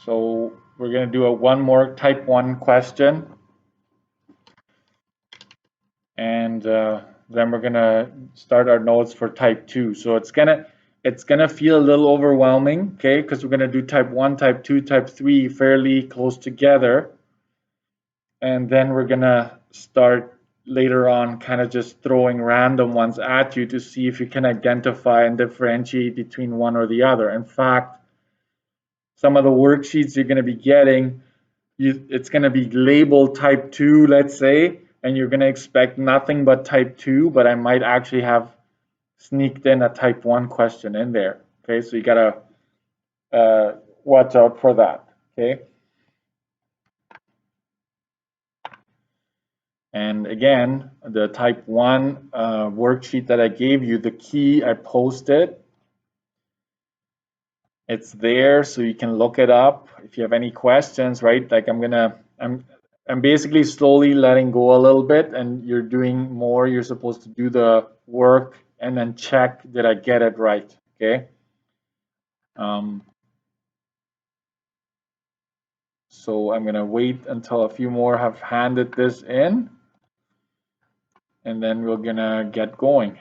So we're going to do one more type 1 question. And then we're going to start our notes for type 2. So it's gonna feel a little overwhelming, okay? Because we're going to do type 1, type 2, type 3 fairly close together. And then we're going to start later on kind of just throwing random ones at you to see if you can identify and differentiate between one or the other. In fact, some of the worksheets you're going to be getting, it's going to be labeled type 2, let's say, and you're going to expect nothing but type 2, but I might actually have sneaked in a type 1 question in there. Okay, so you got to watch out for that. Okay. And again, the type 1 worksheet that I gave you, the key I posted, it's there so you can look it up if you have any questions, right? Like I'm basically slowly letting go a little bit, and you're doing more. You're supposed to do the work and then check, did I get it right? Okay. So I'm gonna wait until a few more have handed this in, and then we're gonna get going.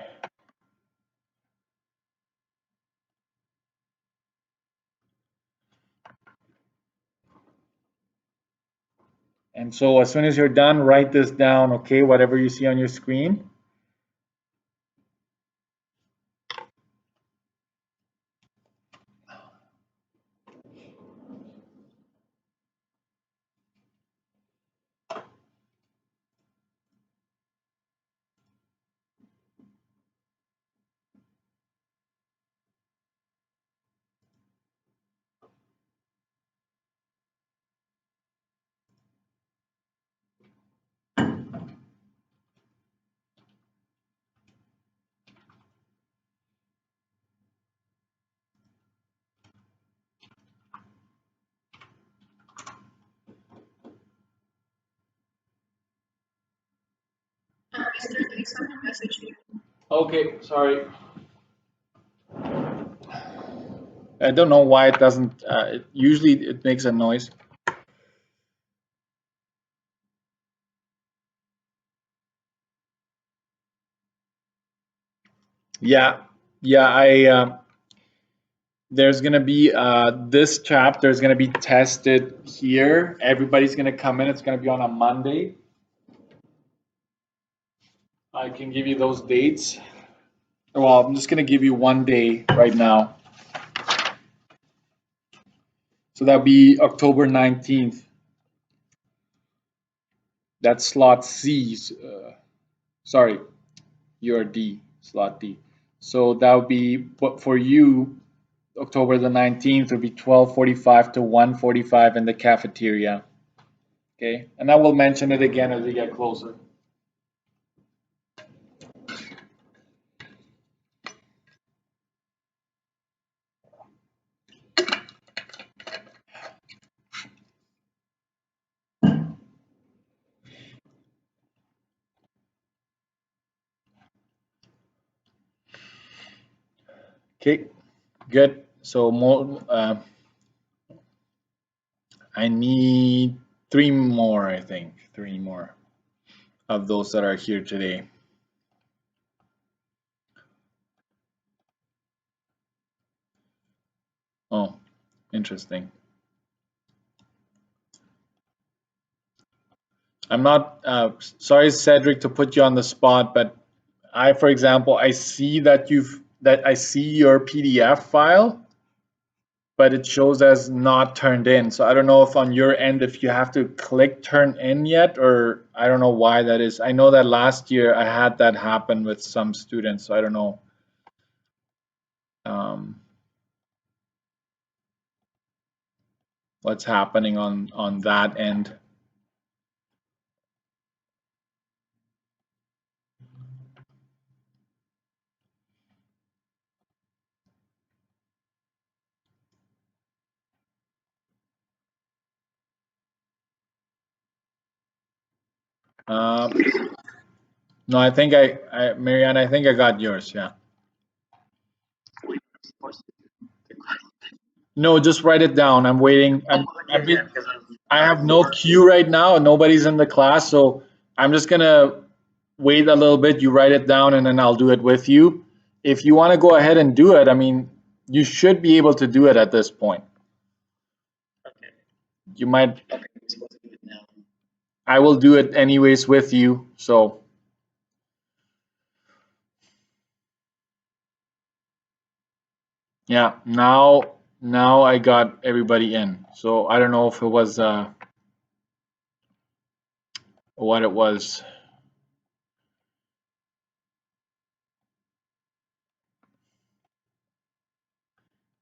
And so as soon as you're done, write this down, okay? Whatever you see on your screen. Okay, sorry. I don't know why it doesn't, usually it makes a noise. Yeah, there's gonna be, this chapter is gonna be tested here. Everybody's gonna come in, it's gonna be on a Monday. I can give you those dates. Well, I'm just gonna give you one day right now. So that'll be October 19th. That's slot C. Sorry, you're D, slot D. So that would be, but for you, October the 19th would be 12:45 to 1:45 in the cafeteria. Okay, and I will mention it again as we get closer. Okay, good. So more, I need 3 more, I think, 3 more of those that are here today. Oh, interesting. I'm not, sorry, Cedric, to put you on the spot, but I, for example, I see that I see your PDF file, but it shows as not turned in. So I don't know if on your end, if you have to click turn in yet, or I don't know why that is. I know that last year I had that happen with some students, so I don't know. What's happening on that end. No, I think Marianne, I think I got yours. Yeah. No, just write it down. I'm waiting. I have no queue right now. Nobody's in the class, so I'm just gonna wait a little bit. You write it down, and then I'll do it with you. If you want to go ahead and do it, I mean, you should be able to do it at this point. You might. I will do it anyways with you. So yeah, now I got everybody in. So I don't know if it was what it was.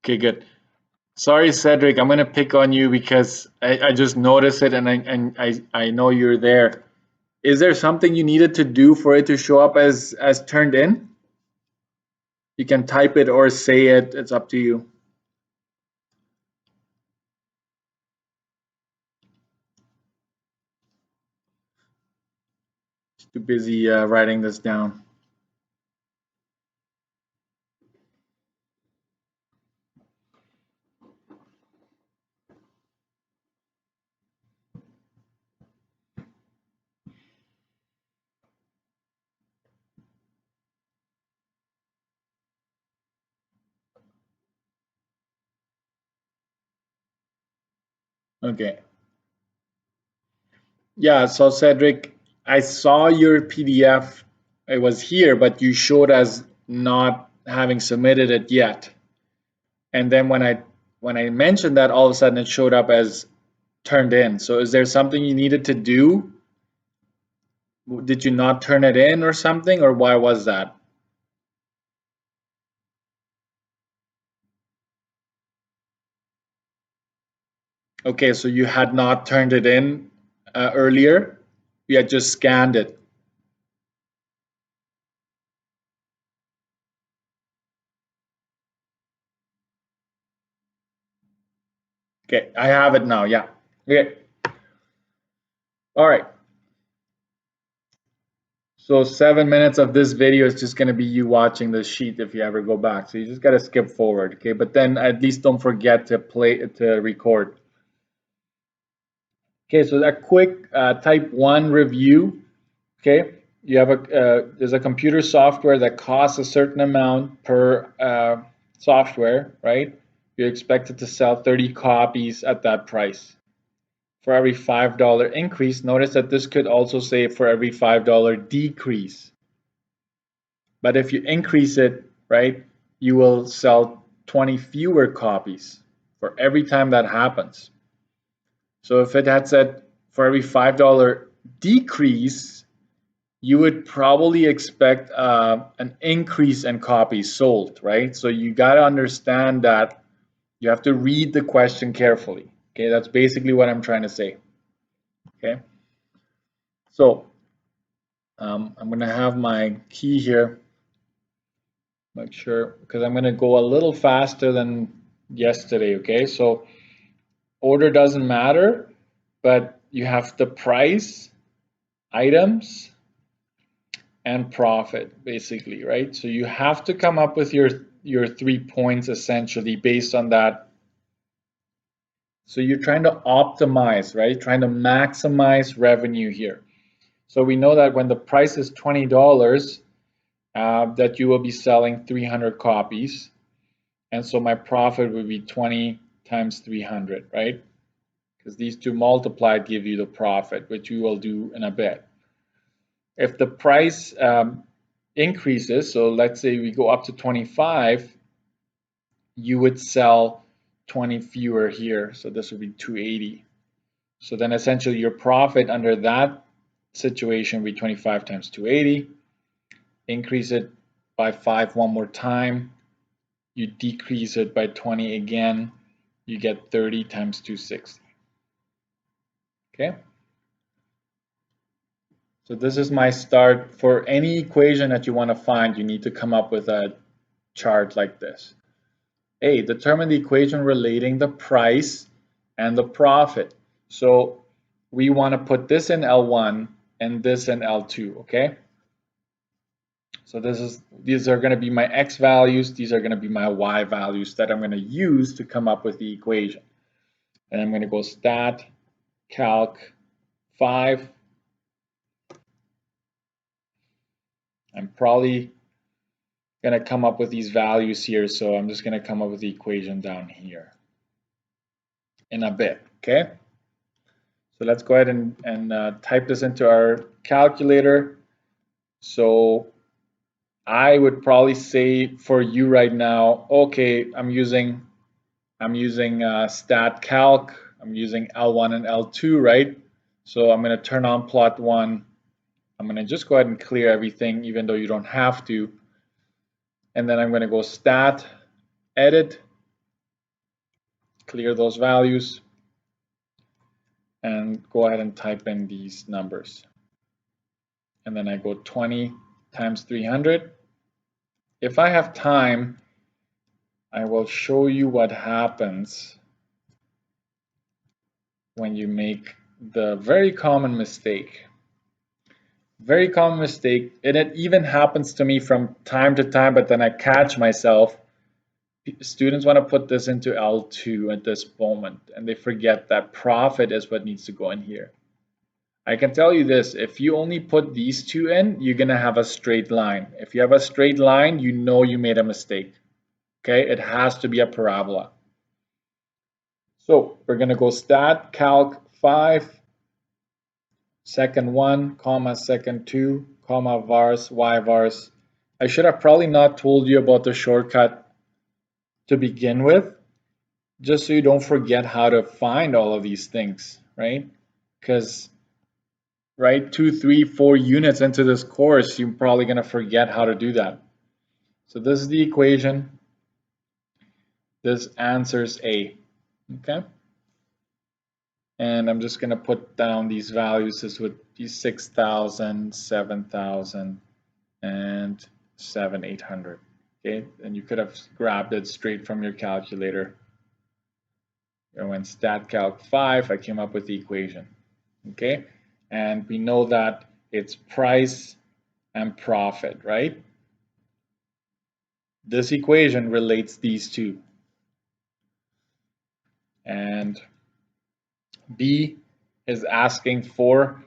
Okay, good. Sorry, Cedric, I'm gonna pick on you because I just noticed it and I know you're there. Is there something you needed to do for it to show up as turned in? You can type it or say it, it's up to you. Just too busy writing this down. Okay. Yeah, so Cedric, I saw your PDF. It was here, but you showed as not having submitted it yet. And then when I mentioned that, all of a sudden it showed up as turned in. So is there something you needed to do? Did you not turn it in or something, or why was that? Okay, so you had not turned it in earlier. You had just scanned it. Okay, I have it now. Yeah. Okay. All right. So 7 minutes of this video is just going to be you watching the sheet if you ever go back. So you just got to skip forward. Okay, but then at least don't forget to record. Okay, so a quick type 1 review. Okay, you have there's a computer software that costs a certain amount per software, right? You're expected to sell 30 copies at that price. For every $5 increase, notice that this could also say for every $5 decrease. But if you increase it, right, you will sell 20 fewer copies for every time that happens. So if it had said for every $5 decrease, you would probably expect an increase in copies sold, right? So you got to understand that you have to read the question carefully. Okay, that's basically what I'm trying to say. Okay, so I'm going to have my key here. Make sure, because I'm going to go a little faster than yesterday. Okay, so order doesn't matter, but you have the price, items, and profit, basically, right? So you have to come up with your 3 points essentially based on that. So you're trying to optimize, right? Trying to maximize revenue here. So we know that when the price is $20, that you will be selling 300 copies. And so my profit would be 20 times 300, right? Because these two multiplied give you the profit, which we will do in a bit. If the price increases, so let's say we go up to 25, you would sell 20 fewer here. So this would be 280. So then essentially your profit under that situation would be 25 times 280. Increase it by 5 one more time. You decrease it by 20 again. You get 30 times 260. Okay. So this is my start. For any equation that you want to find, you need to come up with a chart like this. A, determine the equation relating the price and the profit. So we want to put this in L1 and this in L2, okay? So these are going to be my x values. These are going to be my y values that I'm going to use to come up with the equation. And I'm going to go stat calc 5. I'm probably going to come up with these values here, so I'm just going to come up with the equation down here in a bit, okay? So let's go ahead and type this into our calculator. So I would probably say for you right now, okay, I'm using stat calc, I'm using L1 and L2, right? So I'm going to turn on plot 1. I'm going to just go ahead and clear everything, even though you don't have to. And then I'm going to go stat, edit, clear those values, and go ahead and type in these numbers. And then I go 20 times 300. If I have time, I will show you what happens when you make the very common mistake. Very common mistake, and it even happens to me from time to time, but then I catch myself. Students want to put this into L2 at this moment, and they forget that profit is what needs to go in here. I can tell you this, if you only put these two in, you're going to have a straight line. If you have a straight line, you know you made a mistake. Okay, it has to be a parabola. So we're going to go stat calc 5, second 1, comma, second 2, comma, vars, y vars. I should have probably not told you about the shortcut to begin with, just so you don't forget how to find all of these things, right? Because, right, 2, 3, 4 units into this course, you're probably going to forget how to do that. So this is the equation. This answers A, okay? And I'm just going to put down these values. This would be 6,000, 7,000, and 7,800. Okay, and you could have grabbed it straight from your calculator. I went stat calc 5, I came up with the equation. Okay, and we know that it's price and profit, right? This equation relates these two. And B is asking for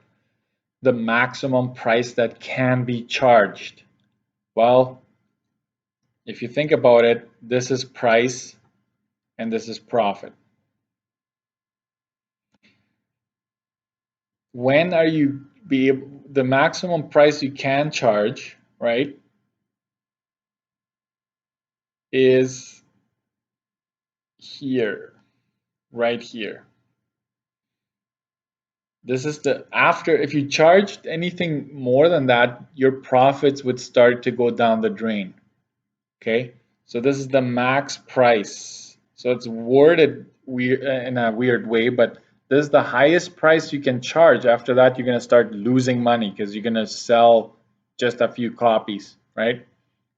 the maximum price that can be charged. Well, if you think about it, this is price and this is profit. When are you the maximum price you can charge, right, is here, right here. This is the after, if you charged anything more than that, your profits would start to go down the drain. Okay, so this is the max price. So it's worded weird in a weird way, but this is the highest price you can charge. After that, you're going to start losing money because you're going to sell just a few copies, right?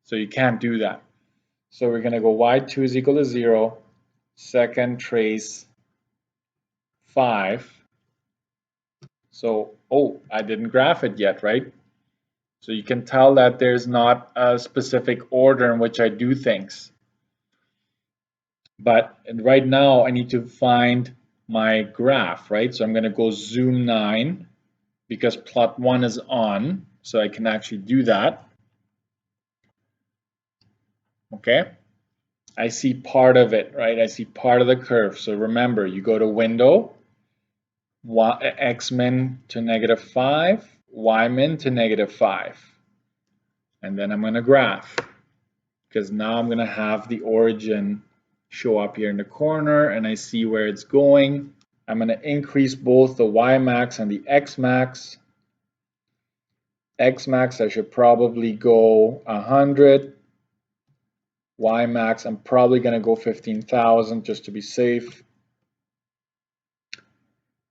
So you can't do that. So we're going to go y2 is equal to 0, second trace 5. So, oh, I didn't graph it yet, right? So you can tell that there's not a specific order in which I do things. But right now I need to find my graph, right? So I'm going to go zoom 9 because plot 1 is on, so I can actually do that. Okay, I see part of it, right? I see part of the curve. So remember, you go to window, x min to -5, y min to -5. And then I'm going to graph because now I'm going to have the origin show up here in the corner and I see where it's going. I'm going to increase both the y max and the x max. X max, I should probably go 100. Y max, I'm probably going to go 15,000 just to be safe.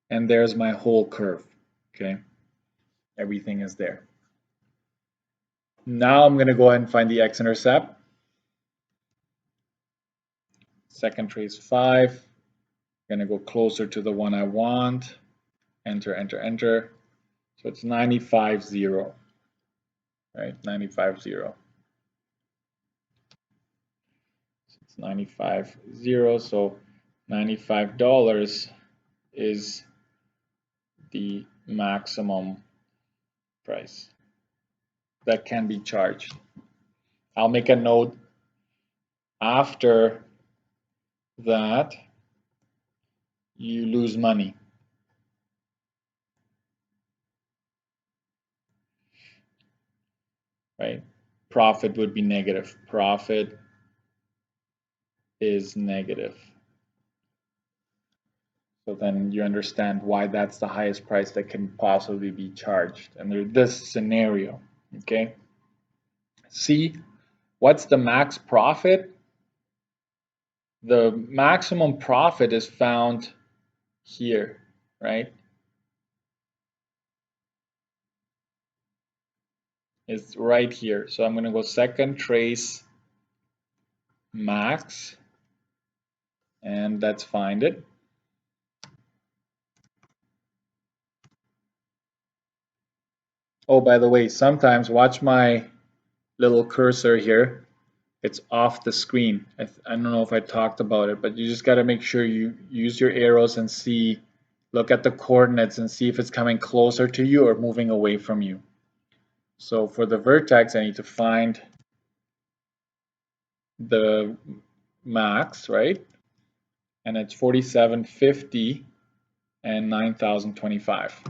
And there's my whole curve. Okay, everything is there. Now I'm going to go ahead and find the x-intercept. Second trace 5. I'm going to go closer to the one I want. Enter, enter, enter. So it's 95.0. right? 95.0. It's 95.0, so $95 is the maximum price that can be charged. I'll make a note after that you lose money. Right? Profit would be negative. Profit is negative. So then you understand why that's the highest price that can possibly be charged under this scenario. Okay. C, what's the max profit? The maximum profit is found here, right? It's right here. So I'm going to go second trace max, and let's find it. Oh, by the way, sometimes watch my little cursor here. It's off the screen. I don't know if I talked about it, but you just got to make sure you use your arrows and see, look at the coordinates and see if it's coming closer to you or moving away from you. So for the vertex, I need to find the max, right? And it's 4750 and 9025.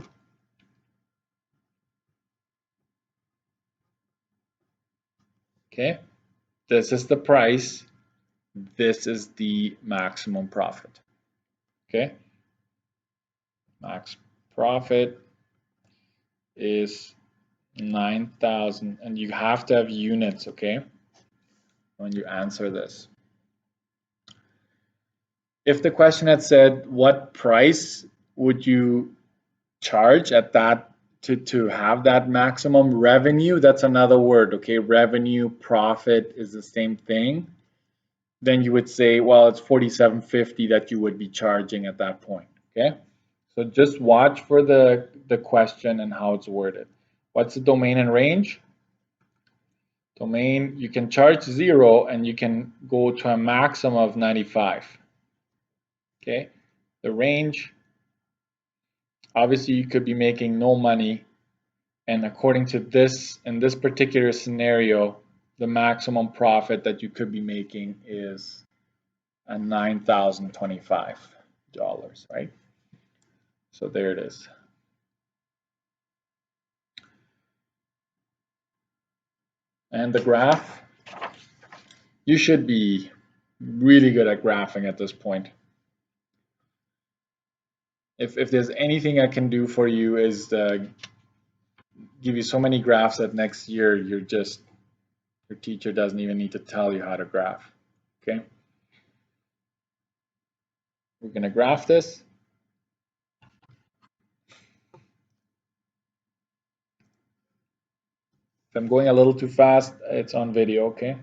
Okay, this is the price. This is the maximum profit. Okay, max profit is 9,000, and you have to have units, okay, when you answer this. If the question had said, what price would you charge at that to have that maximum revenue, that's another word, okay? Revenue, profit is the same thing. Then you would say, well, it's 47.50 that you would be charging at that point, okay? So just watch for the question and how it's worded. What's the domain and range? Domain, you can charge 0 and you can go to a maximum of 95. Okay, the range, obviously you could be making no money, and according to this, in this particular scenario, the maximum profit that you could be making is a $9,025, right? So there it is. And the graph, you should be really good at graphing at this point. If there's anything I can do for you is give you so many graphs that next year your teacher doesn't even need to tell you how to graph. Okay, we're going to graph this. If I'm going a little too fast, it's on video, okay?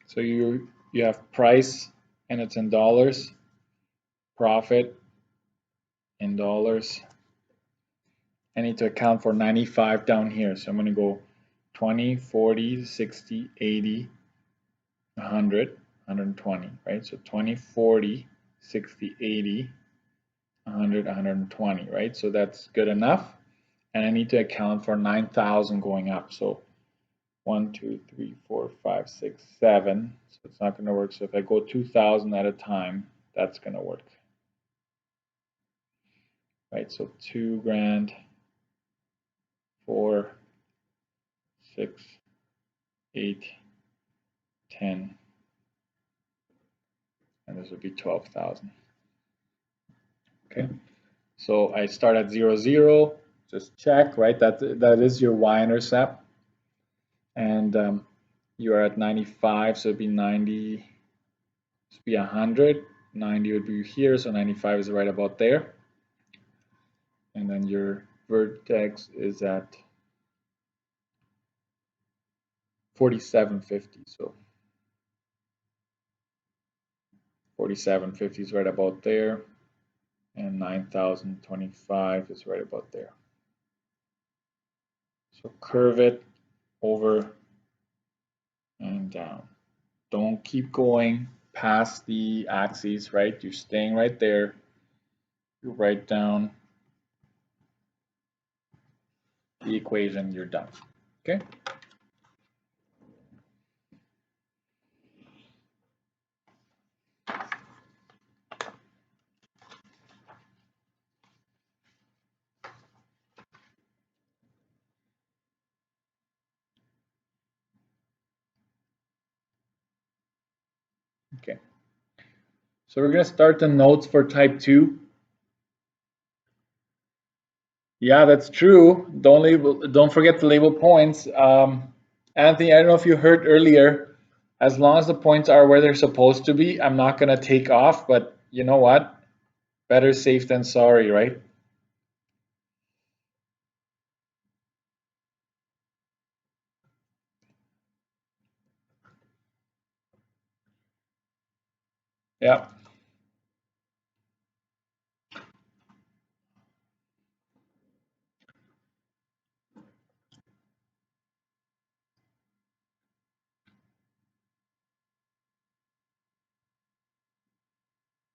So you have price and it's in dollars, profit in dollars. I need to account for 95 down here. So I'm going to go 20, 40, 60, 80, 100, 120, right? So 20, 40, 60, 80, 100, 120, right? So that's good enough. And I need to account for 9,000 going up. So 1, 2, 3, 4, 5, 6, 7. So it's not going to work. So if I go 2,000 at a time, that's going to work. Right, so 2 grand, 4, 6, 8, 10, and this would be 12,000. Okay, so I start at 0, 0, just check, right? That is your y-intercept, and you are at 95, so it'd be 90, this would be 100, 90 would be here, so 95 is right about there, and then your vertex is at 4750, so 4750 is right about there. and 9025 is right about there. So curve it over and down. Don't keep going past the axes, right? You're staying right there. You write down the equation, you're done. Okay? Okay. So we're going to start the notes for type 2. Yeah, that's true. Don't forget to label points. Anthony, I don't know if you heard earlier, as long as the points are where they're supposed to be, I'm not going to take off, but you know what? Better safe than sorry, right? Yeah.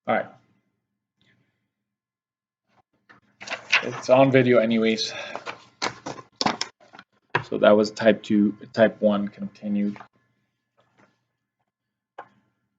All right. It's on video anyways. So that was type 2, type 1 continued.